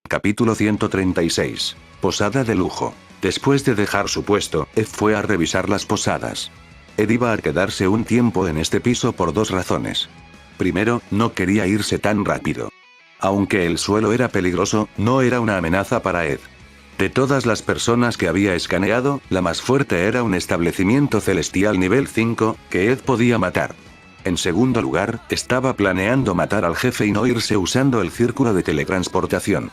Capítulo 136. Posada de lujo. Después de dejar su puesto, Ed fue a revisar las posadas. Ed iba a quedarse un tiempo en este piso por dos razones. Primero, no quería irse tan rápido. Aunque el suelo era peligroso, no era una amenaza para Ed. De todas las personas que había escaneado, la más fuerte era un establecimiento celestial nivel 5, que Ed podía matar. En segundo lugar, estaba planeando matar al jefe y no irse usando el círculo de teletransportación.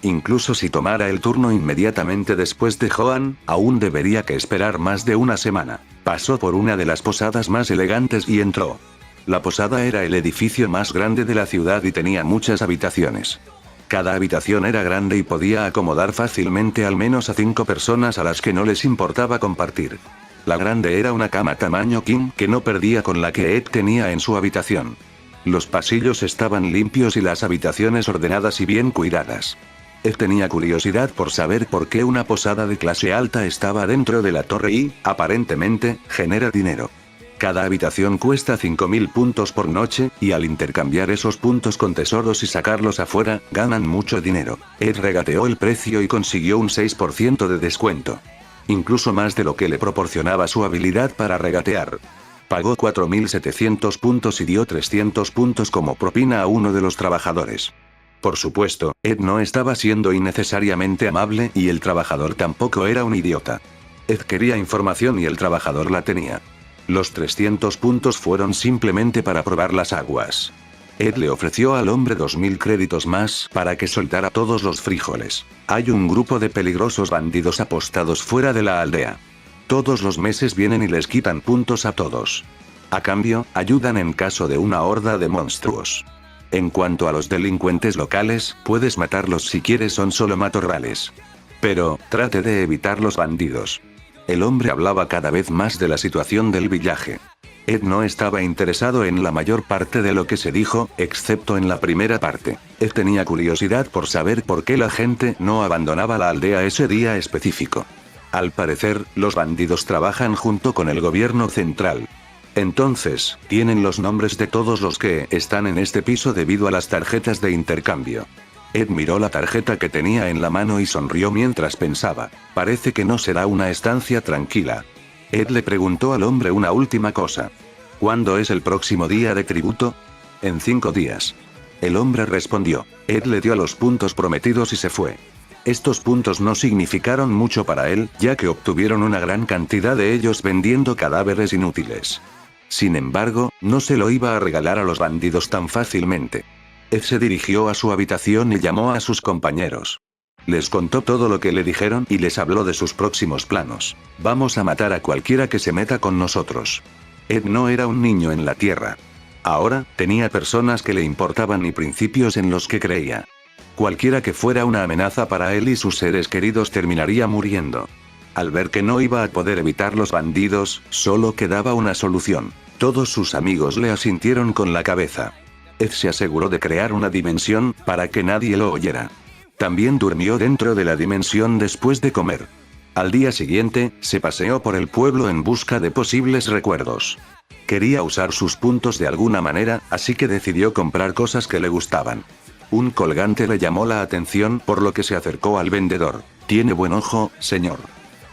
Incluso si tomara el turno inmediatamente después de Joan, aún debería que esperar más de una semana. Pasó por una de las posadas más elegantes y entró. La posada era el edificio más grande de la ciudad y tenía muchas habitaciones. Cada habitación era grande y podía acomodar fácilmente al menos a 5 personas a las que no les importaba compartir. La grande era una cama tamaño king que no perdía con la que Ed tenía en su habitación. Los pasillos estaban limpios y las habitaciones ordenadas y bien cuidadas. Ed tenía curiosidad por saber por qué una posada de clase alta estaba dentro de la torre y, aparentemente, genera dinero. Cada habitación cuesta 5000 puntos por noche, y al intercambiar esos puntos con tesoros y sacarlos afuera, ganan mucho dinero. Ed regateó el precio y consiguió un 6% de descuento. Incluso más de lo que le proporcionaba su habilidad para regatear. Pagó 4700 puntos y dio 300 puntos como propina a uno de los trabajadores. Por supuesto, Ed no estaba siendo innecesariamente amable y el trabajador tampoco era un idiota. Ed quería información y el trabajador la tenía. Los 300 puntos fueron simplemente para probar las aguas. Ed le ofreció al hombre 2000 créditos más para que soltara todos los frijoles. Hay un grupo de peligrosos bandidos apostados fuera de la aldea. Todos los meses vienen y les quitan puntos a todos. A cambio, ayudan en caso de una horda de monstruos. En cuanto a los delincuentes locales, puedes matarlos si quieres, son solo matorrales. Pero, trate de evitar los bandidos. El hombre hablaba cada vez más de la situación del villaje. Ed no estaba interesado en la mayor parte de lo que se dijo, excepto en la primera parte. Ed tenía curiosidad por saber por qué la gente no abandonaba la aldea ese día específico. Al parecer, los bandidos trabajan junto con el gobierno central. Entonces, tienen los nombres de todos los que están en este piso debido a las tarjetas de intercambio. Ed miró la tarjeta que tenía en la mano y sonrió mientras pensaba, parece que no será una estancia tranquila. Ed le preguntó al hombre una última cosa. ¿Cuándo es el próximo día de tributo? En 5 días. El hombre respondió. Ed le dio los puntos prometidos y se fue. Estos puntos no significaron mucho para él, ya que obtuvieron una gran cantidad de ellos vendiendo cadáveres inútiles. Sin embargo, no se lo iba a regalar a los bandidos tan fácilmente. Ed se dirigió a su habitación y llamó a sus compañeros. Les contó todo lo que le dijeron y les habló de sus próximos planos. Vamos a matar a cualquiera que se meta con nosotros. Ed no era un niño en la tierra. Ahora, tenía personas que le importaban y principios en los que creía. Cualquiera que fuera una amenaza para él y sus seres queridos terminaría muriendo. Al ver que no iba a poder evitar los bandidos, solo quedaba una solución. Todos sus amigos le asintieron con la cabeza. Ed se aseguró de crear una dimensión, para que nadie lo oyera. También durmió dentro de la dimensión después de comer. Al día siguiente, se paseó por el pueblo en busca de posibles recuerdos. Quería usar sus puntos de alguna manera, así que decidió comprar cosas que le gustaban. Un colgante le llamó la atención, por lo que se acercó al vendedor. Tiene buen ojo, señor.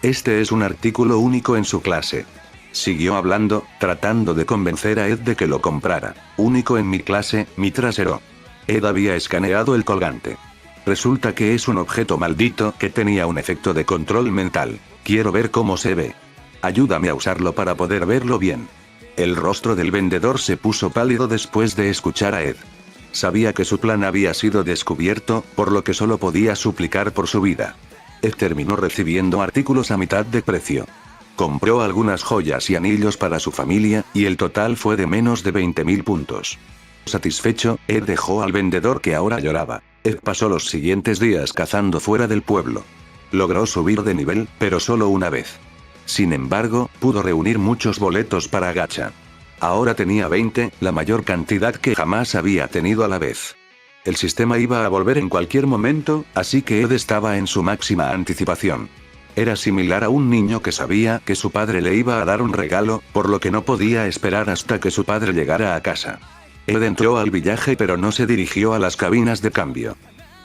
Este es un artículo único en su clase. Siguió hablando, tratando de convencer a Ed de que lo comprara. Único en mi clase, mi trasero. Ed había escaneado el colgante. Resulta que es un objeto maldito que tenía un efecto de control mental. Quiero ver cómo se ve. Ayúdame a usarlo para poder verlo bien. El rostro del vendedor se puso pálido después de escuchar a Ed. Sabía que su plan había sido descubierto, por lo que solo podía suplicar por su vida. Ed terminó recibiendo artículos a mitad de precio. Compró algunas joyas y anillos para su familia, y el total fue de menos de 20.000 puntos. Satisfecho, Ed dejó al vendedor que ahora lloraba. Ed pasó los siguientes días cazando fuera del pueblo. Logró subir de nivel, pero solo una vez. Sin embargo, pudo reunir muchos boletos para gacha. Ahora tenía 20, la mayor cantidad que jamás había tenido a la vez. El sistema iba a volver en cualquier momento, así que Ed estaba en su máxima anticipación. Era similar a un niño que sabía que su padre le iba a dar un regalo, por lo que no podía esperar hasta que su padre llegara a casa. Ed entró al villaje pero no se dirigió a las cabinas de cambio.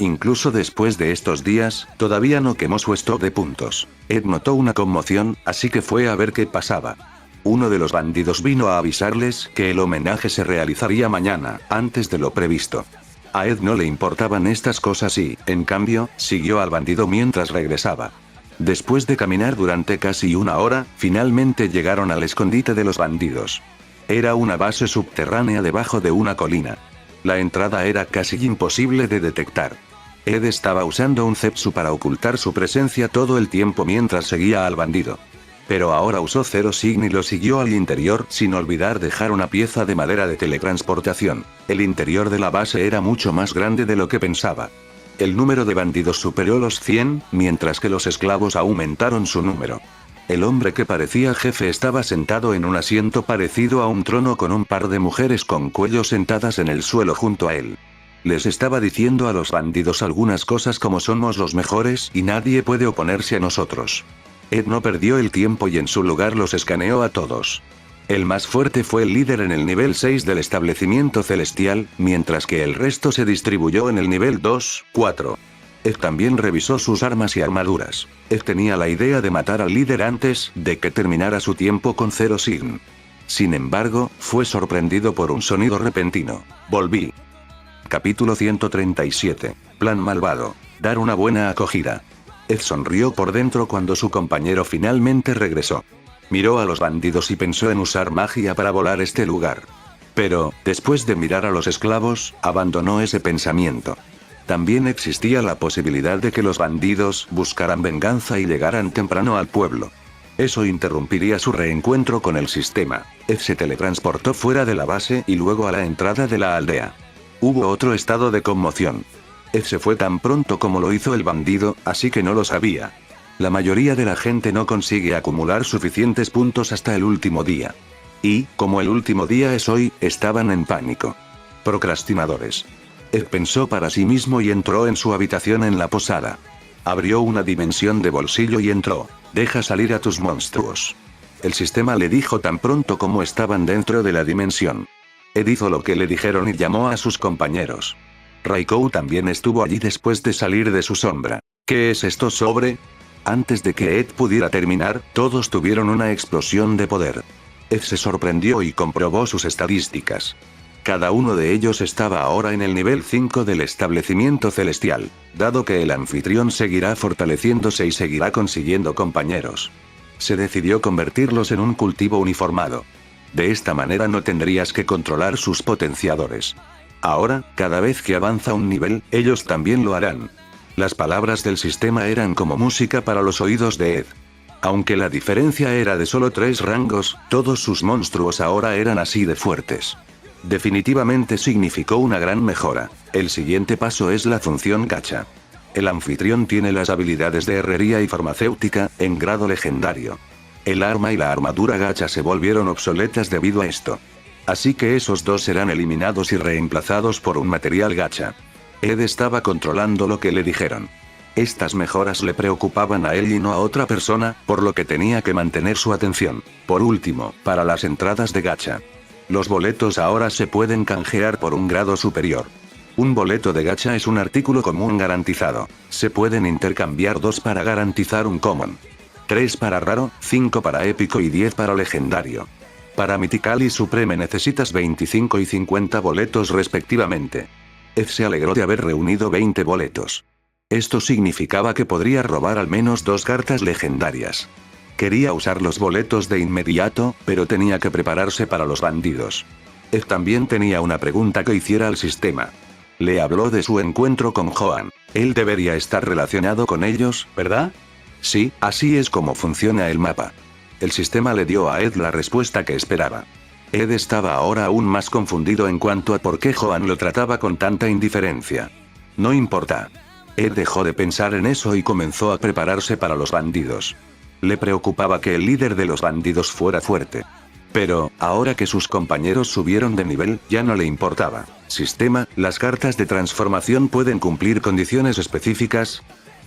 Incluso después de estos días, todavía no quemó su stock de puntos. Ed notó una conmoción, así que fue a ver qué pasaba. Uno de los bandidos vino a avisarles que el homenaje se realizaría mañana, antes de lo previsto. A Ed no le importaban estas cosas y, en cambio, siguió al bandido mientras regresaba. Después de caminar durante casi una hora, finalmente llegaron al escondite de los bandidos. Era una base subterránea debajo de una colina. La entrada era casi imposible de detectar. Ed estaba usando un Zetsu para ocultar su presencia todo el tiempo mientras seguía al bandido. Pero ahora usó Zero Sign y lo siguió al interior sin olvidar dejar una pieza de madera de teletransportación. El interior de la base era mucho más grande de lo que pensaba. El número de bandidos superó los 100, mientras que los esclavos aumentaron su número. El hombre que parecía jefe estaba sentado en un asiento parecido a un trono con un par de mujeres con cuello sentadas en el suelo junto a él. Les estaba diciendo a los bandidos algunas cosas como somos los mejores y nadie puede oponerse a nosotros. Ed no perdió el tiempo y en su lugar los escaneó a todos. El más fuerte fue el líder en el nivel 6 del establecimiento celestial, mientras que el resto se distribuyó en el nivel 2, 4. Ed también revisó sus armas y armaduras. Ed tenía la idea de matar al líder antes de que terminara su tiempo con Zero Sign. Sin embargo, fue sorprendido por un sonido repentino. Volví. Capítulo 137. Plan malvado. Dar una buena acogida. Ed sonrió por dentro cuando su compañero finalmente regresó. Miró a los bandidos y pensó en usar magia para volar este lugar. Pero, después de mirar a los esclavos, abandonó ese pensamiento. También existía la posibilidad de que los bandidos buscaran venganza y llegaran temprano al pueblo. Eso interrumpiría su reencuentro con el sistema. Ed se teletransportó fuera de la base y luego a la entrada de la aldea. Hubo otro estado de conmoción. Ed se fue tan pronto como lo hizo el bandido, así que no lo sabía. La mayoría de la gente no consigue acumular suficientes puntos hasta el último día. Y, como el último día es hoy, estaban en pánico. Procrastinadores. Ed pensó para sí mismo y entró en su habitación en la posada. Abrió una dimensión de bolsillo y entró. Deja salir a tus monstruos. El sistema le dijo tan pronto como estaban dentro de la dimensión. Ed hizo lo que le dijeron y llamó a sus compañeros. Raikou también estuvo allí después de salir de su sombra. ¿Qué es esto sobre? Antes de que Ed pudiera terminar, todos tuvieron una explosión de poder. Ed se sorprendió y comprobó sus estadísticas. Cada uno de ellos estaba ahora en el nivel 5 del establecimiento celestial, dado que el anfitrión seguirá fortaleciéndose y seguirá consiguiendo compañeros. Se decidió convertirlos en un cultivo uniformado. De esta manera no tendrías que controlar sus potenciadores. Ahora, cada vez que avanza un nivel, ellos también lo harán. Las palabras del sistema eran como música para los oídos de Ed. Aunque la diferencia era de solo 3 rangos, todos sus monstruos ahora eran así de fuertes. Definitivamente significó una gran mejora. El siguiente paso es la función gacha. El anfitrión tiene las habilidades de herrería y farmacéutica, en grado legendario. El arma y la armadura gacha se volvieron obsoletas debido a esto. Así que esos dos serán eliminados y reemplazados por un material gacha. Ed estaba controlando lo que le dijeron. Estas mejoras le preocupaban a él y no a otra persona, por lo que tenía que mantener su atención. Por último, para las entradas de gacha. Los boletos ahora se pueden canjear por un grado superior. Un boleto de gacha es un artículo común garantizado. Se pueden intercambiar 2 para garantizar un common. 3 para raro, 5 para épico y 10 para legendario. Para Mythical y Supreme necesitas 25 y 50 boletos respectivamente. Ed se alegró de haber reunido 20 boletos. Esto significaba que podría robar al menos 2 cartas legendarias. Quería usar los boletos de inmediato, pero tenía que prepararse para los bandidos. Ed también tenía una pregunta que hiciera al sistema. Le habló de su encuentro con Joan. Él debería estar relacionado con ellos, ¿verdad? Sí, así es como funciona el mapa. El sistema le dio a Ed la respuesta que esperaba. Ed estaba ahora aún más confundido en cuanto a por qué Joan lo trataba con tanta indiferencia. No importa. Ed dejó de pensar en eso y comenzó a prepararse para los bandidos. Le preocupaba que el líder de los bandidos fuera fuerte. Pero, ahora que sus compañeros subieron de nivel, ya no le importaba. Sistema, ¿las cartas de transformación pueden cumplir condiciones específicas?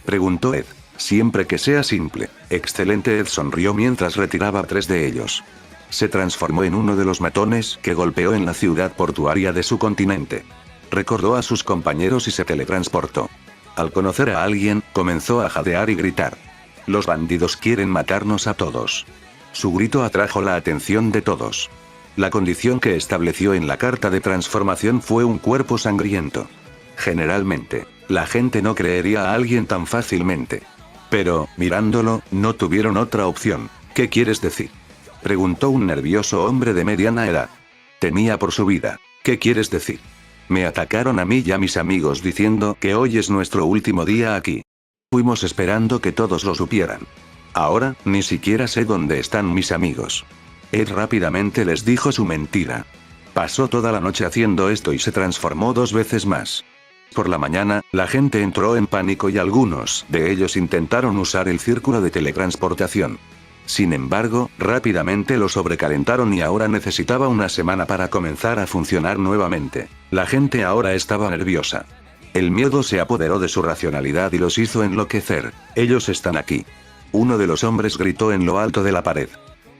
Preguntó Ed. Siempre que sea simple. Excelente. Ed sonrió mientras retiraba 3 de ellos. Se transformó en uno de los matones que golpeó en la ciudad portuaria de su continente. Recordó a sus compañeros y se teletransportó. Al conocer a alguien, comenzó a jadear y gritar. Los bandidos quieren matarnos a todos. Su grito atrajo la atención de todos. La condición que estableció en la carta de transformación fue un cuerpo sangriento. Generalmente, la gente no creería a alguien tan fácilmente. Pero, mirándolo, no tuvieron otra opción. ¿Qué quieres decir?, preguntó un nervioso hombre de mediana edad. Temía por su vida. ¿Qué quieres decir? Me atacaron a mí y a mis amigos diciendo que hoy es nuestro último día aquí. Fuimos esperando que todos lo supieran. Ahora, ni siquiera sé dónde están mis amigos. Ed rápidamente les dijo su mentira. Pasó toda la noche haciendo esto y se transformó 2 veces más. Por la mañana, la gente entró en pánico y algunos de ellos intentaron usar el círculo de teletransportación. Sin embargo, rápidamente lo sobrecalentaron y ahora necesitaba una semana para comenzar a funcionar nuevamente. La gente ahora estaba nerviosa. El miedo se apoderó de su racionalidad y los hizo enloquecer. Ellos están aquí. Uno de los hombres gritó en lo alto de la pared.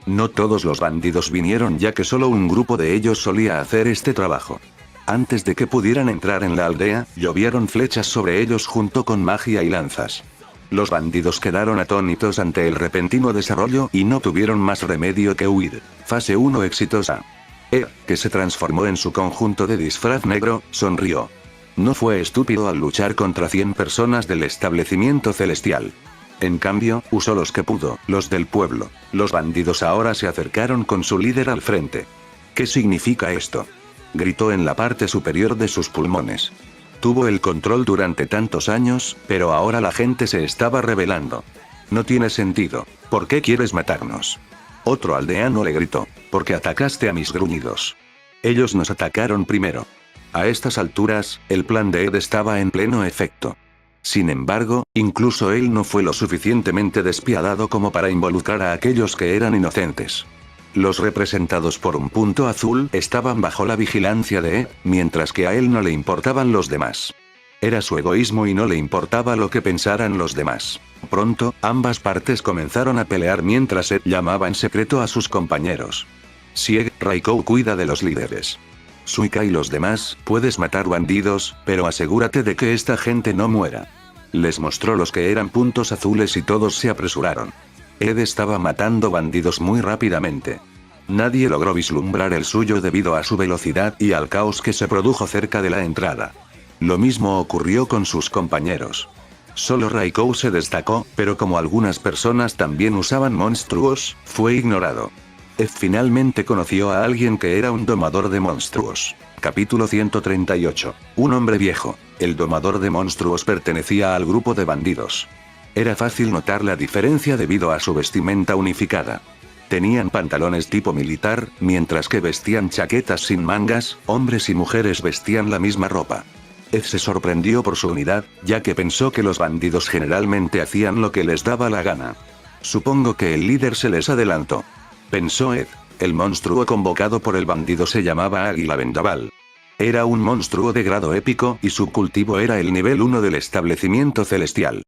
No todos los bandidos vinieron ya que solo un grupo de ellos solía hacer este trabajo. Antes de que pudieran entrar en la aldea, llovieron flechas sobre ellos junto con magia y lanzas. Los bandidos quedaron atónitos ante el repentino desarrollo y no tuvieron más remedio que huir. Fase 1 exitosa. Que se transformó en su conjunto de disfraz negro, sonrió. No fue estúpido al luchar contra 100 personas del establecimiento celestial. En cambio, usó los que pudo, los del pueblo. Los bandidos ahora se acercaron con su líder al frente. ¿Qué significa esto?, gritó en la parte superior de sus pulmones. Tuvo el control durante tantos años, pero ahora la gente se estaba rebelando. No tiene sentido. ¿Por qué quieres matarnos? Otro aldeano le gritó. Porque atacaste a mis gruñidos. Ellos nos atacaron primero. A estas alturas, el plan de Ed estaba en pleno efecto. Sin embargo, incluso él no fue lo suficientemente despiadado como para involucrar a aquellos que eran inocentes. Los representados por un punto azul estaban bajo la vigilancia de Ed, mientras que a él no le importaban los demás. Era su egoísmo y no le importaba lo que pensaran los demás. Pronto, ambas partes comenzaron a pelear mientras Ed llamaba en secreto a sus compañeros. Sieg, Raikou cuida de los líderes. Suika y los demás, puedes matar bandidos, pero asegúrate de que esta gente no muera. Les mostró los que eran puntos azules y todos se apresuraron. Ed estaba matando bandidos muy rápidamente. Nadie logró vislumbrar el suyo debido a su velocidad y al caos que se produjo cerca de la entrada. Lo mismo ocurrió con sus compañeros. Solo Raikou se destacó, pero como algunas personas también usaban monstruos, fue ignorado. Ed finalmente conoció a alguien que era un domador de monstruos. Capítulo 138. Un hombre viejo. El domador de monstruos pertenecía al grupo de bandidos. Era fácil notar la diferencia debido a su vestimenta unificada. Tenían pantalones tipo militar, mientras que vestían chaquetas sin mangas. Hombres y mujeres vestían la misma ropa. Ed se sorprendió por su unidad, ya que pensó que los bandidos generalmente hacían lo que les daba la gana. Supongo que el líder se les adelantó, pensó Ed. El monstruo convocado por el bandido se llamaba Águila Vendaval. Era un monstruo de grado épico y su cultivo era el nivel 1 del establecimiento celestial.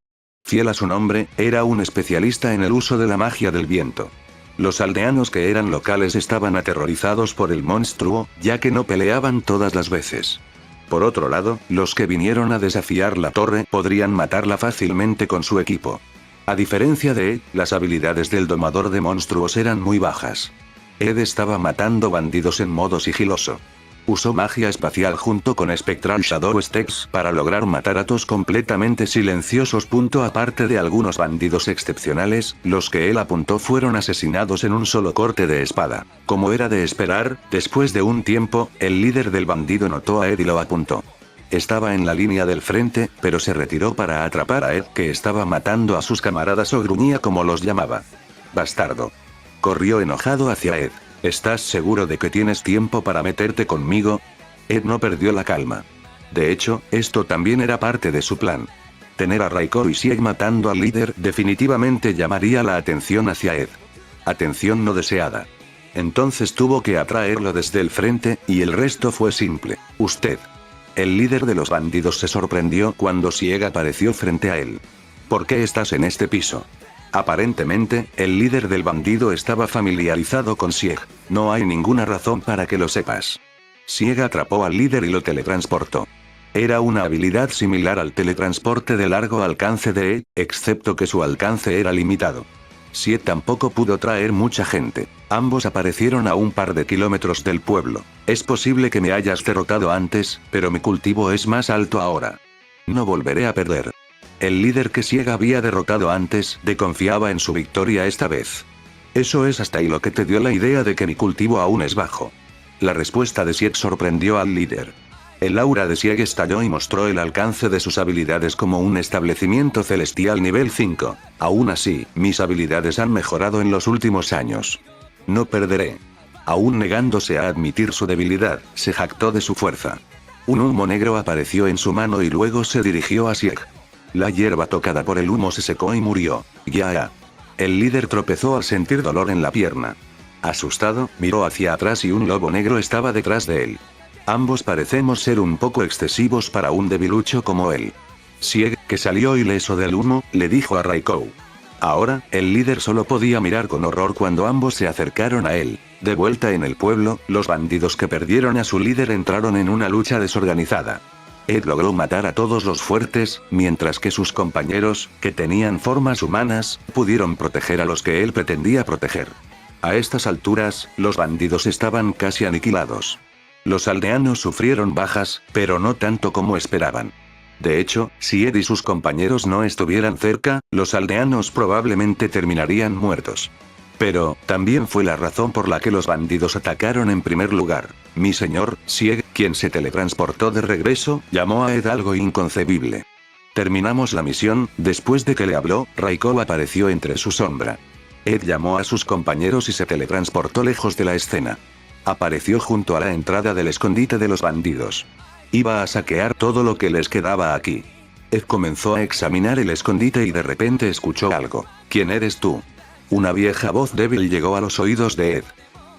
Fiel a su nombre, era un especialista en el uso de la magia del viento. Los aldeanos que eran locales estaban aterrorizados por el monstruo, ya que no peleaban todas las veces. Por otro lado, los que vinieron a desafiar la torre podrían matarla fácilmente con su equipo. A diferencia de Ed, las habilidades del domador de monstruos eran muy bajas. Ed estaba matando bandidos en modo sigiloso. Usó magia espacial junto con Spectral Shadow Steps para lograr matar a todos completamente silenciosos. Aparte de algunos bandidos excepcionales, los que él apuntó fueron asesinados en un solo corte de espada. Como era de esperar, después de un tiempo, el líder del bandido notó a Ed y lo apuntó. Estaba en la línea del frente, pero se retiró para atrapar a Ed, que estaba matando a sus camaradas o gruñía como los llamaba. Bastardo. Corrió enojado hacia Ed. ¿Estás seguro de que tienes tiempo para meterte conmigo? Ed no perdió la calma. De hecho, esto también era parte de su plan. Tener a Raikou y Sieg matando al líder definitivamente llamaría la atención hacia Ed. Atención no deseada. Entonces tuvo que atraerlo desde el frente, y el resto fue simple. Usted. El líder de los bandidos se sorprendió cuando Sieg apareció frente a él. ¿Por qué estás en este piso? Aparentemente, el líder del bandido estaba familiarizado con Sieg. No hay ninguna razón para que lo sepas. Sieg atrapó al líder y lo teletransportó. Era una habilidad similar al teletransporte de largo alcance de Ed, excepto que su alcance era limitado. Ed tampoco pudo traer mucha gente. Ambos aparecieron a un par de kilómetros del pueblo. Es posible que me hayas derrotado antes, pero mi cultivo es más alto ahora. No volveré a perder. El líder que Sieg había derrotado antes, confiaba en su victoria esta vez. Eso es hasta ahí lo que te dio la idea de que mi cultivo aún es bajo. La respuesta de Sieg sorprendió al líder. El aura de Sieg estalló y mostró el alcance de sus habilidades como un establecimiento celestial nivel 5. Aún así, mis habilidades han mejorado en los últimos años. No perderé. Aún negándose a admitir su debilidad, se jactó de su fuerza. Un humo negro apareció en su mano y luego se dirigió a Sieg. La hierba tocada por el humo se secó y murió. Ya. El líder tropezó al sentir dolor en la pierna. Asustado, miró hacia atrás y un lobo negro estaba detrás de él. Ambos parecemos ser un poco excesivos para un debilucho como él. Sieg, que salió ileso del humo, le dijo a Raikou. Ahora, el líder solo podía mirar con horror cuando ambos se acercaron a él. De vuelta en el pueblo, los bandidos que perdieron a su líder entraron en una lucha desorganizada. Ed logró matar a todos los fuertes, mientras que sus compañeros, que tenían formas humanas, pudieron proteger a los que él pretendía proteger. A estas alturas, los bandidos estaban casi aniquilados. Los aldeanos sufrieron bajas, pero no tanto como esperaban. De hecho, si Ed y sus compañeros no estuvieran cerca, los aldeanos probablemente terminarían muertos. Pero, también fue la razón por la que los bandidos atacaron en primer lugar. Mi señor, Sieg, quien se teletransportó de regreso, llamó a Ed algo inconcebible. Terminamos la misión, después de que le habló, Raikou apareció entre su sombra. Ed llamó a sus compañeros y se teletransportó lejos de la escena. Apareció junto a la entrada del escondite de los bandidos. Iba a saquear todo lo que les quedaba aquí. Ed comenzó a examinar el escondite y de repente escuchó algo. ¿Quién eres tú? Una vieja voz débil llegó a los oídos de Ed.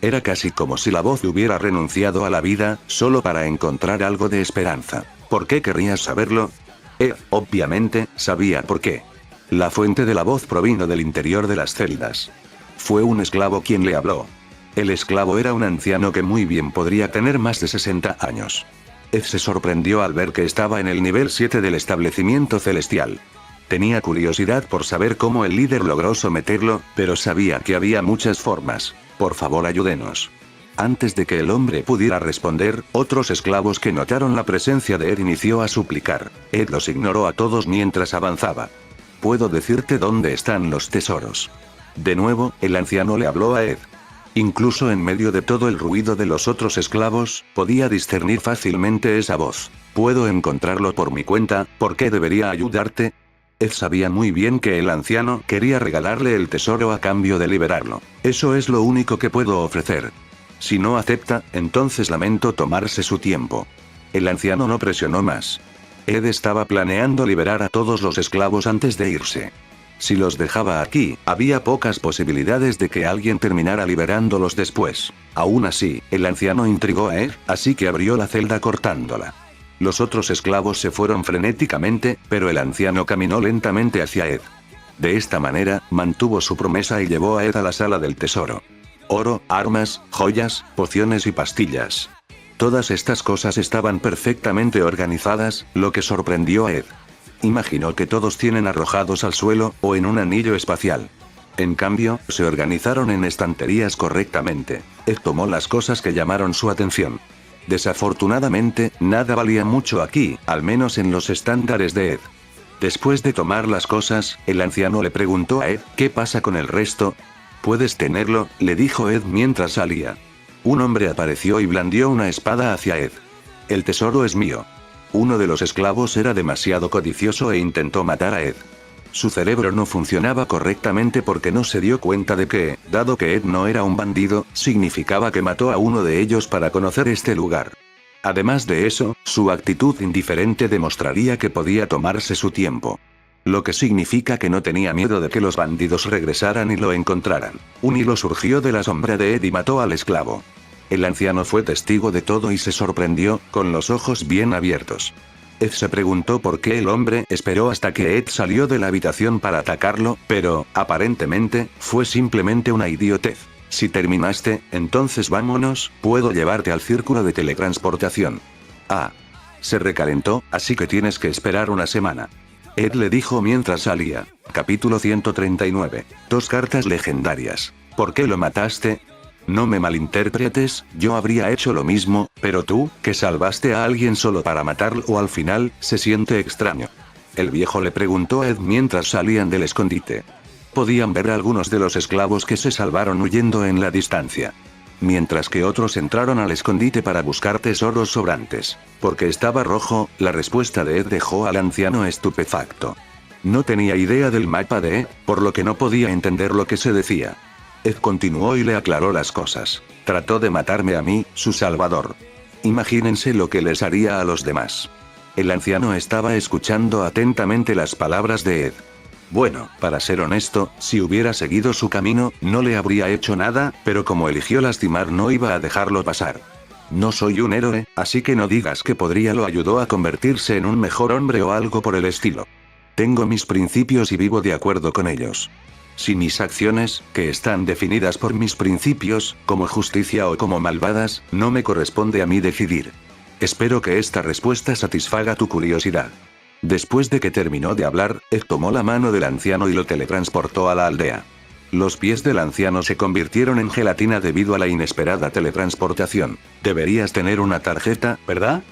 Era casi como si la voz hubiera renunciado a la vida, solo para encontrar algo de esperanza. ¿Por qué querrías saberlo? Ed, obviamente, sabía por qué. La fuente de la voz provino del interior de las celdas. Fue un esclavo quien le habló. El esclavo era un anciano que muy bien podría tener más de 60 años. Ed se sorprendió al ver que estaba en el nivel 7 del establecimiento celestial. Tenía curiosidad por saber cómo el líder logró someterlo, pero sabía que había muchas formas. Por favor, ayúdenos. Antes de que el hombre pudiera responder, otros esclavos que notaron la presencia de Ed inició a suplicar. Ed los ignoró a todos mientras avanzaba. Puedo decirte dónde están los tesoros. De nuevo, el anciano le habló a Ed. Incluso en medio de todo el ruido de los otros esclavos, podía discernir fácilmente esa voz. Puedo encontrarlo por mi cuenta, ¿por qué debería ayudarte? Ed sabía muy bien que el anciano quería regalarle el tesoro a cambio de liberarlo. Eso es lo único que puedo ofrecer. Si no acepta, entonces lamento tomarse su tiempo. El anciano no presionó más. Ed estaba planeando liberar a todos los esclavos antes de irse. Si los dejaba aquí, había pocas posibilidades de que alguien terminara liberándolos después. Aún así, el anciano intrigó a Ed, así que abrió la celda cortándola. Los otros esclavos se fueron frenéticamente, pero el anciano caminó lentamente hacia Ed. De esta manera, mantuvo su promesa y llevó a Ed a la sala del tesoro. Oro, armas, joyas, pociones y pastillas. Todas estas cosas estaban perfectamente organizadas, lo que sorprendió a Ed. Imaginó que todos tienen arrojados al suelo, o en un anillo espacial. En cambio, se organizaron en estanterías correctamente. Ed tomó las cosas que llamaron su atención. Desafortunadamente, nada valía mucho aquí, al menos en los estándares de Ed. Después de tomar las cosas, el anciano le preguntó a Ed, ¿qué pasa con el resto? Puedes tenerlo, le dijo Ed mientras salía. Un hombre apareció y blandió una espada hacia Ed. El tesoro es mío. Uno de los esclavos era demasiado codicioso e intentó matar a Ed. Su cerebro no funcionaba correctamente porque no se dio cuenta de que, dado que Ed no era un bandido, significaba que mató a uno de ellos para conocer este lugar. Además de eso, su actitud indiferente demostraría que podía tomarse su tiempo. Lo que significa que no tenía miedo de que los bandidos regresaran y lo encontraran. Un hilo surgió de la sombra de Ed y mató al esclavo. El anciano fue testigo de todo y se sorprendió, con los ojos bien abiertos. Ed se preguntó por qué el hombre esperó hasta que Ed salió de la habitación para atacarlo, pero, aparentemente, fue simplemente una idiotez. Si terminaste, entonces vámonos, puedo llevarte al círculo de teletransportación. Ah. Se recalentó, así que tienes que esperar una semana. Ed le dijo mientras salía. Capítulo 139. 2 cartas legendarias. ¿Por qué lo mataste? No me malinterpretes, yo habría hecho lo mismo, pero tú, que salvaste a alguien solo para matarlo al final, se siente extraño. El viejo le preguntó a Ed mientras salían del escondite. Podían ver a algunos de los esclavos que se salvaron huyendo en la distancia. Mientras que otros entraron al escondite para buscar tesoros sobrantes. Porque estaba rojo, la respuesta de Ed dejó al anciano estupefacto. No tenía idea del mapa de Ed, por lo que no podía entender lo que se decía. Ed continuó y le aclaró las cosas. Trató de matarme a mí, su salvador. Imagínense lo que les haría a los demás. El anciano estaba escuchando atentamente las palabras de Ed. Bueno, para ser honesto, si hubiera seguido su camino, no le habría hecho nada, pero como eligió lastimar no iba a dejarlo pasar. No soy un héroe, así que no digas que lo ayudó a convertirse en un mejor hombre o algo por el estilo. Tengo mis principios y vivo de acuerdo con ellos. Si mis acciones, que están definidas por mis principios, como justicia o como malvadas, no me corresponde a mí decidir. Espero que esta respuesta satisfaga tu curiosidad. Después de que terminó de hablar, Ed tomó la mano del anciano y lo teletransportó a la aldea. Los pies del anciano se convirtieron en gelatina debido a la inesperada teletransportación. Deberías tener una tarjeta, ¿verdad?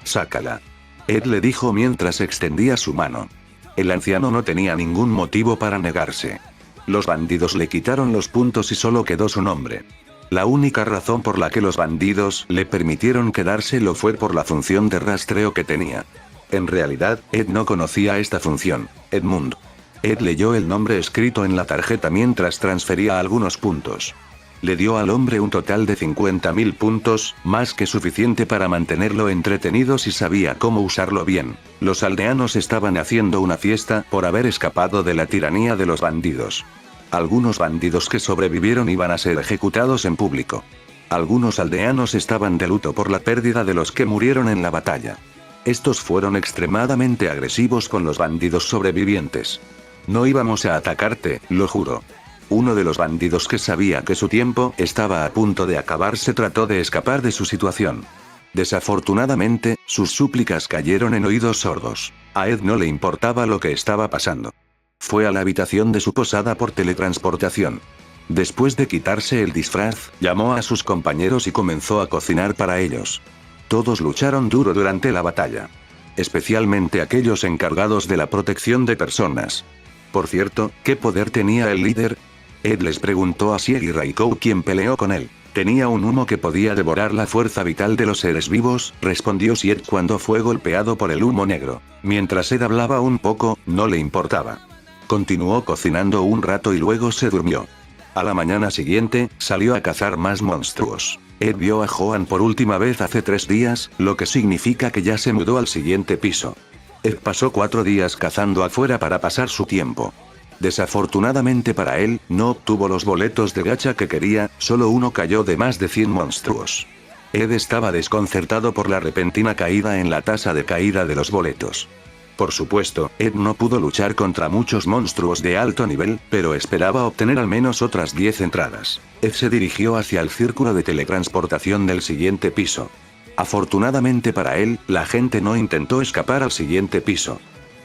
Sácala. Ed le dijo mientras extendía su mano. El anciano no tenía ningún motivo para negarse. Los bandidos le quitaron los puntos y solo quedó su nombre. La única razón por la que los bandidos le permitieron quedárselo fue por la función de rastreo que tenía. En realidad, Ed no conocía esta función. Edmund. Ed leyó el nombre escrito en la tarjeta mientras transfería algunos puntos. Le dio al hombre un total de 50.000 puntos, más que suficiente para mantenerlo entretenido si sabía cómo usarlo bien. Los aldeanos estaban haciendo una fiesta por haber escapado de la tiranía de los bandidos. Algunos bandidos que sobrevivieron iban a ser ejecutados en público. Algunos aldeanos estaban de luto por la pérdida de los que murieron en la batalla. Estos fueron extremadamente agresivos con los bandidos sobrevivientes. No íbamos a atacarte, lo juro. Uno de los bandidos que sabía que su tiempo estaba a punto de acabarse trató de escapar de su situación. Desafortunadamente, sus súplicas cayeron en oídos sordos. A Ed no le importaba lo que estaba pasando. Fue a la habitación de su posada por teletransportación. Después de quitarse el disfraz, llamó a sus compañeros y comenzó a cocinar para ellos. Todos lucharon duro durante la batalla. Especialmente aquellos encargados de la protección de personas. Por cierto, ¿qué poder tenía el líder? Ed les preguntó a Sieg y Raikou quien peleó con él. Tenía un humo que podía devorar la fuerza vital de los seres vivos, respondió Sieg cuando fue golpeado por el humo negro. Mientras Ed hablaba un poco, no le importaba. Continuó cocinando un rato y luego se durmió. A la mañana siguiente, salió a cazar más monstruos. Ed vio a Joan por última vez hace 3 días, lo que significa que ya se mudó al siguiente piso. Ed pasó 4 días cazando afuera para pasar su tiempo. Desafortunadamente para él, no obtuvo los boletos de gacha que quería, solo uno cayó de más de 100 monstruos. Ed estaba desconcertado por la repentina caída en la tasa de caída de los boletos. Por supuesto, Ed no pudo luchar contra muchos monstruos de alto nivel, pero esperaba obtener al menos otras 10 entradas. Ed se dirigió hacia el círculo de teletransportación del siguiente piso. Afortunadamente para él, la gente no intentó escapar al siguiente piso.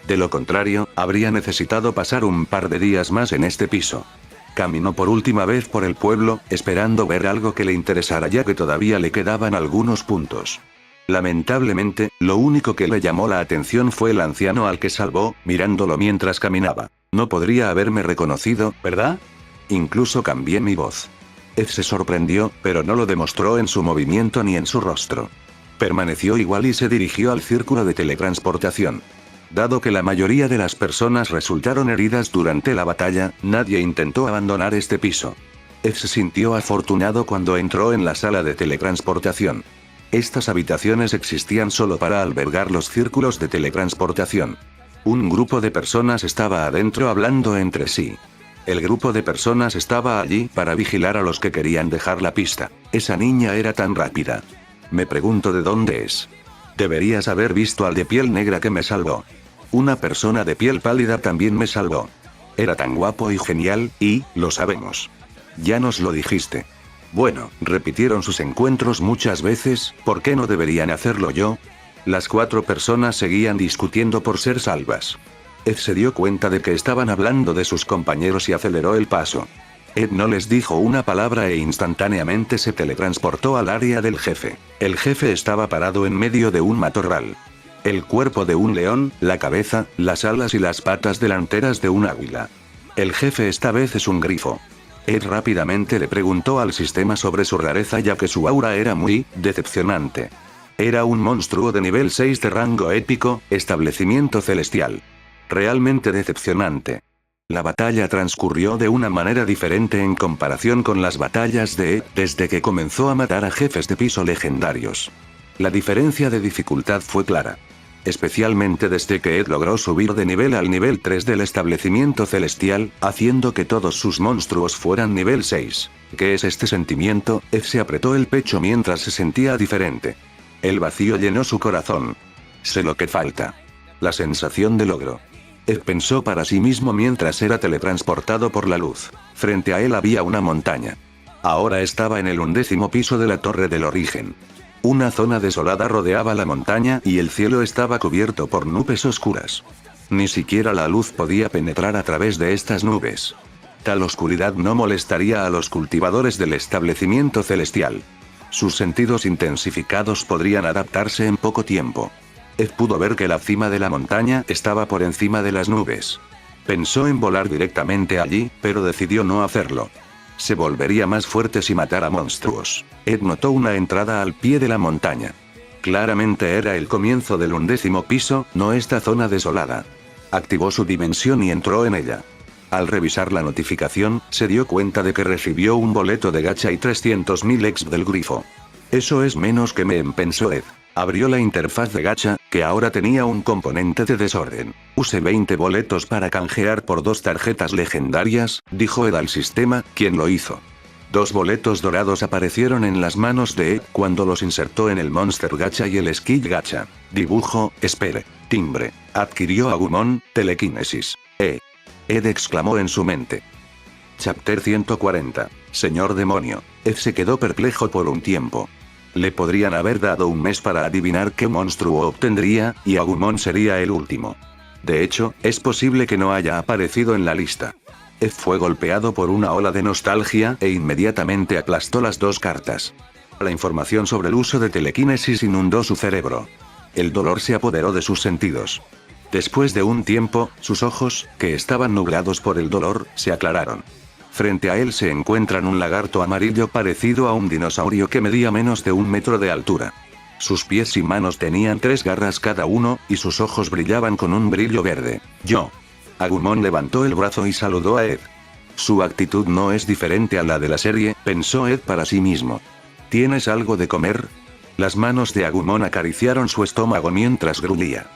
De lo contrario, habría necesitado pasar un par de días más en este piso. Caminó por última vez por el pueblo, esperando ver algo que le interesara ya que todavía le quedaban algunos puntos. Lamentablemente, lo único que le llamó la atención fue el anciano al que salvó, mirándolo mientras caminaba. No podría haberme reconocido, ¿verdad? Incluso cambié mi voz. Ed se sorprendió, pero no lo demostró en su movimiento ni en su rostro. Permaneció igual y se dirigió al círculo de teletransportación. Dado que la mayoría de las personas resultaron heridas durante la batalla, nadie intentó abandonar este piso. Ed se sintió afortunado cuando entró en la sala de teletransportación. Estas habitaciones existían solo para albergar los círculos de teletransportación. Un grupo de personas estaba adentro hablando entre sí. El grupo de personas estaba allí para vigilar a los que querían dejar la pista. Esa niña era tan rápida. Me pregunto de dónde es. Deberías haber visto al de piel negra que me salvó. Una persona de piel pálida también me salvó. Era tan guapo y genial, y, lo sabemos. Ya nos lo dijiste. Bueno, repitieron sus encuentros muchas veces, ¿por qué no deberían hacerlo yo? Las 4 personas seguían discutiendo por ser salvas. Ed se dio cuenta de que estaban hablando de sus compañeros y aceleró el paso. Ed no les dijo una palabra e instantáneamente se teletransportó al área del jefe. El jefe estaba parado en medio de un matorral. El cuerpo de un león, la cabeza, las alas y las patas delanteras de un águila. El jefe esta vez es un grifo. Ed rápidamente le preguntó al sistema sobre su rareza ya que su aura era muy decepcionante. Era un monstruo de nivel 6 de rango épico, establecimiento celestial. Realmente decepcionante. La batalla transcurrió de una manera diferente en comparación con las batallas de Ed desde que comenzó a matar a jefes de piso legendarios. La diferencia de dificultad fue clara. Especialmente desde que Ed logró subir de nivel al nivel 3 del establecimiento celestial, haciendo que todos sus monstruos fueran nivel 6. ¿Qué es este sentimiento? Ed se apretó el pecho mientras se sentía diferente. El vacío llenó su corazón. Sé lo que falta. La sensación de logro. Ed pensó para sí mismo mientras era teletransportado por la luz. Frente a él había una montaña. Ahora estaba en el 11º piso de la Torre del Origen. Una zona desolada rodeaba la montaña y el cielo estaba cubierto por nubes oscuras. Ni siquiera la luz podía penetrar a través de estas nubes. Tal oscuridad no molestaría a los cultivadores del establecimiento celestial. Sus sentidos intensificados podrían adaptarse en poco tiempo. Ed pudo ver que la cima de la montaña estaba por encima de las nubes. Pensó en volar directamente allí, pero decidió no hacerlo. Se volvería más fuerte si matara monstruos. Ed notó una entrada al pie de la montaña. Claramente era el comienzo del 11º piso, no esta zona desolada. Activó su dimensión y entró en ella. Al revisar la notificación, se dio cuenta de que recibió un boleto de gacha y 300.000 EX del grifo. Eso es menos que me pensó Ed. Abrió la interfaz de gacha, que ahora tenía un componente de desorden. Use 20 boletos para canjear por 2 tarjetas legendarias, dijo Ed al sistema, quien lo hizo. 2 boletos dorados aparecieron en las manos de Ed cuando los insertó en el Monster Gacha y el Skill Gacha. Dibujo, espere. Timbre. Adquirió Agumon, telequinesis. Ed exclamó en su mente. Chapter 140. Señor demonio. Ed se quedó perplejo por un tiempo. Le podrían haber dado un mes para adivinar qué monstruo obtendría, y Agumon sería el último. De hecho, es posible que no haya aparecido en la lista. Ed fue golpeado por una ola de nostalgia e inmediatamente aplastó las 2 cartas. La información sobre el uso de telequinesis inundó su cerebro. El dolor se apoderó de sus sentidos. Después de un tiempo, sus ojos, que estaban nublados por el dolor, se aclararon. Frente a él se encuentran un lagarto amarillo parecido a un dinosaurio que medía menos de 1 metro de altura. Sus pies y manos tenían 3 garras cada uno, y sus ojos brillaban con un brillo verde. Yo. Agumon levantó el brazo y saludó a Ed. Su actitud no es diferente a la de la serie, pensó Ed para sí mismo. ¿Tienes algo de comer? Las manos de Agumon acariciaron su estómago mientras gruñía.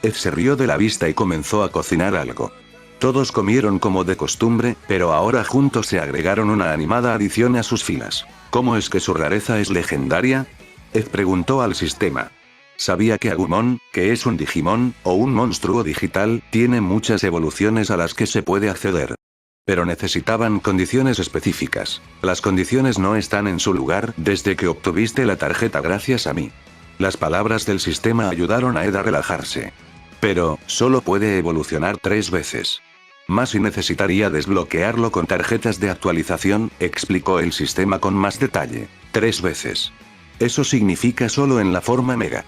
Ed se rió de la vista y comenzó a cocinar algo. Todos comieron como de costumbre, pero ahora juntos se agregaron una animada adición a sus filas. ¿Cómo es que su rareza es legendaria? Ed preguntó al sistema. Sabía que Agumon, que es un Digimon, o un monstruo digital, tiene muchas evoluciones a las que se puede acceder. Pero necesitaban condiciones específicas. Las condiciones no están en su lugar desde que obtuviste la tarjeta gracias a mí. Las palabras del sistema ayudaron a Ed a relajarse. Pero, solo puede evolucionar 3 veces. Más y necesitaría desbloquearlo con tarjetas de actualización, explicó el sistema con más detalle. 3 veces. Eso significa solo en la forma Mega.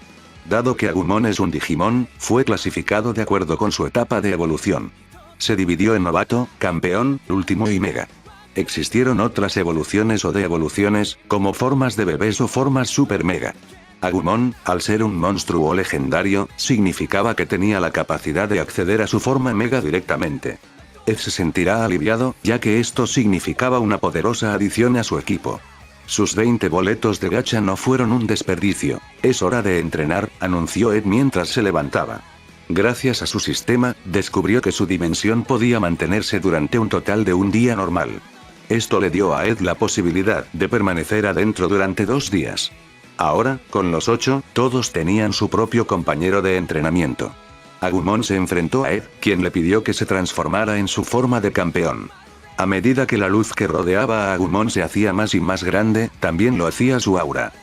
Dado que Agumon es un Digimon, fue clasificado de acuerdo con su etapa de evolución. Se dividió en novato, campeón, último y Mega. Existieron otras evoluciones o de evoluciones, como formas de bebés o formas super Mega. Agumon, al ser un monstruo legendario, significaba que tenía la capacidad de acceder a su forma Mega directamente. Ed se sentirá aliviado, ya que esto significaba una poderosa adición a su equipo. Sus 20 boletos de gacha no fueron un desperdicio. Es hora de entrenar, anunció Ed mientras se levantaba. Gracias a su sistema, descubrió que su dimensión podía mantenerse durante un total de un día normal. Esto le dio a Ed la posibilidad de permanecer adentro durante 2 días. Ahora, con los 8, todos tenían su propio compañero de entrenamiento. Agumon se enfrentó a Ed, quien le pidió que se transformara en su forma de campeón. A medida que la luz que rodeaba a Agumon se hacía más y más grande, también lo hacía su aura.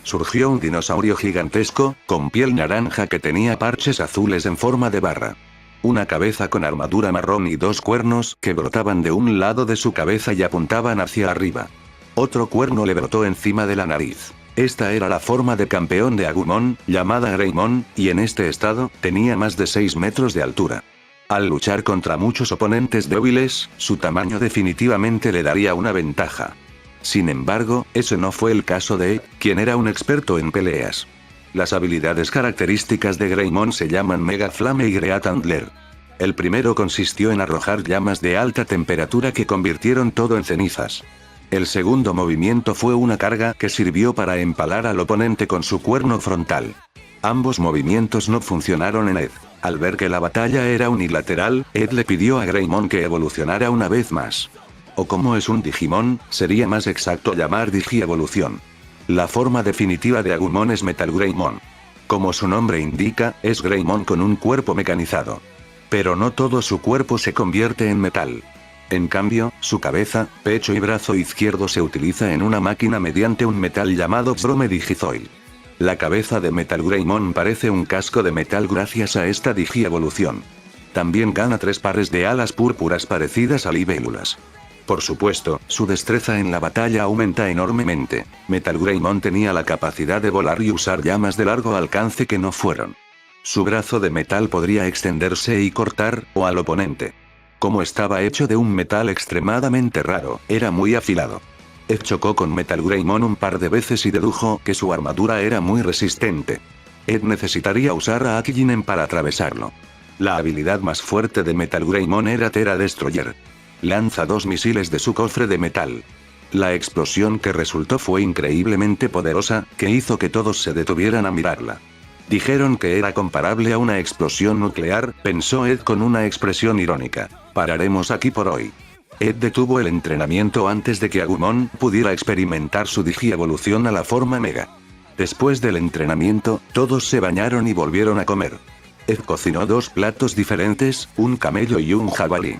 surgió un dinosaurio gigantesco, con piel naranja que tenía parches azules en forma de barra. Una cabeza con armadura marrón y dos cuernos que brotaban de un lado de su cabeza y apuntaban hacia arriba. Otro cuerno le brotó encima de la nariz. Esta era la forma de campeón de Agumon, llamada Greymon, y en este estado, tenía más de 6 metros de altura. Al luchar contra muchos oponentes débiles, su tamaño definitivamente le daría una ventaja. Sin embargo, ese no fue el caso de Ed, quien era un experto en peleas. Las habilidades características de Greymon se llaman Mega Flame y Great Antler. El primero consistió en arrojar llamas de alta temperatura que convirtieron todo en cenizas. El segundo movimiento fue una carga que sirvió para empalar al oponente con su cuerno frontal. Ambos movimientos no funcionaron en Ed. Al ver que la batalla era unilateral, Ed le pidió a Greymon que evolucionara una vez más. O como es un Digimon, sería más exacto llamar Digievolución. La forma definitiva de Agumon es Metal Greymon. Como su nombre indica, es Greymon con un cuerpo mecanizado. Pero no todo su cuerpo se convierte en metal. En cambio, su cabeza, pecho y brazo izquierdo se utiliza en una máquina mediante un metal llamado Brome Digizoil. La cabeza de Metal Greymon parece un casco de metal gracias a esta digievolución. También gana 3 pares de alas púrpuras parecidas a libélulas. Por supuesto, su destreza en la batalla aumenta enormemente. Metal Greymon tenía la capacidad de volar y usar llamas de largo alcance que no fueron. Su brazo de metal podría extenderse y cortar al oponente. Como estaba hecho de un metal extremadamente raro, era muy afilado. Ed chocó con Metal Greymon un par de veces y dedujo que su armadura era muy resistente. Ed necesitaría usar a Akijinen para atravesarlo. La habilidad más fuerte de Metal Greymon era Tera Destroyer. Lanza 2 misiles de su cofre de metal. La explosión que resultó fue increíblemente poderosa, que hizo que todos se detuvieran a mirarla. Dijeron que era comparable a una explosión nuclear, pensó Ed con una expresión irónica. Pararemos aquí por hoy. Ed detuvo el entrenamiento antes de que Agumon pudiera experimentar su digievolución a la forma Mega. Después del entrenamiento, todos se bañaron y volvieron a comer. Ed cocinó 2 platos diferentes, un camello y un jabalí.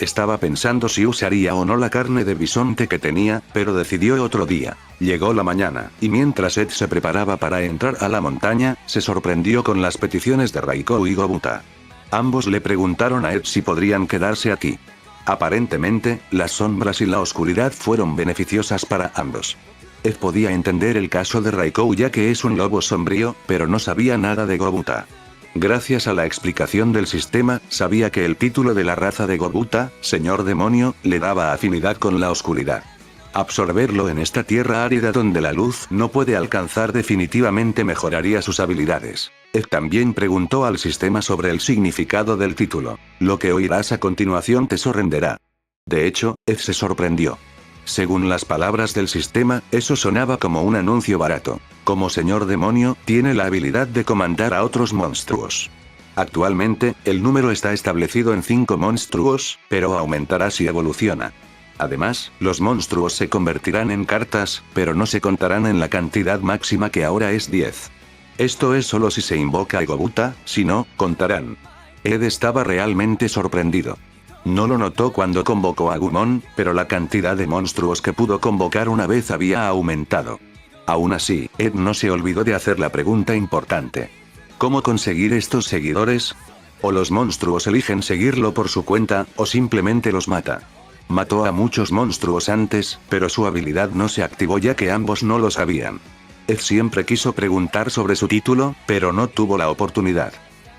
Estaba pensando si usaría o no la carne de bisonte que tenía, pero decidió otro día. Llegó la mañana, y mientras Ed se preparaba para entrar a la montaña, se sorprendió con las peticiones de Raikou y Gobuta. Ambos le preguntaron a Ed si podrían quedarse aquí. Aparentemente, las sombras y la oscuridad fueron beneficiosas para ambos. Ed podía entender el caso de Raikou ya que es un lobo sombrío, pero no sabía nada de Gobuta. Gracias a la explicación del sistema, sabía que el título de la raza de Gobuta, Señor Demonio, le daba afinidad con la oscuridad. Absorberlo en esta tierra árida donde la luz no puede alcanzar definitivamente mejoraría sus habilidades. Ed también preguntó al sistema sobre el significado del título. Lo que oirás a continuación te sorprenderá. De hecho, Ed se sorprendió. Según las palabras del sistema, eso sonaba como un anuncio barato. Como Señor Demonio, tiene la habilidad de comandar a otros monstruos. Actualmente, el número está establecido en 5 monstruos, pero aumentará si evoluciona. Además, los monstruos se convertirán en cartas, pero no se contarán en la cantidad máxima que ahora es 10. Esto es solo si se invoca a Gobuta, si no, contarán. Ed estaba realmente sorprendido. No lo notó cuando convocó a Agumon, pero la cantidad de monstruos que pudo convocar una vez había aumentado. Aún así, Ed no se olvidó de hacer la pregunta importante. ¿Cómo conseguir estos seguidores? O los monstruos eligen seguirlo por su cuenta, o simplemente los mata. Mató a muchos monstruos antes, pero su habilidad no se activó ya que ambos no lo sabían. Ed siempre quiso preguntar sobre su título, pero no tuvo la oportunidad.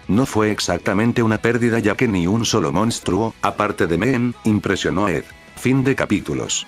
No fue exactamente una pérdida ya que ni un solo monstruo, aparte de Men, impresionó a Ed. Fin de capítulos.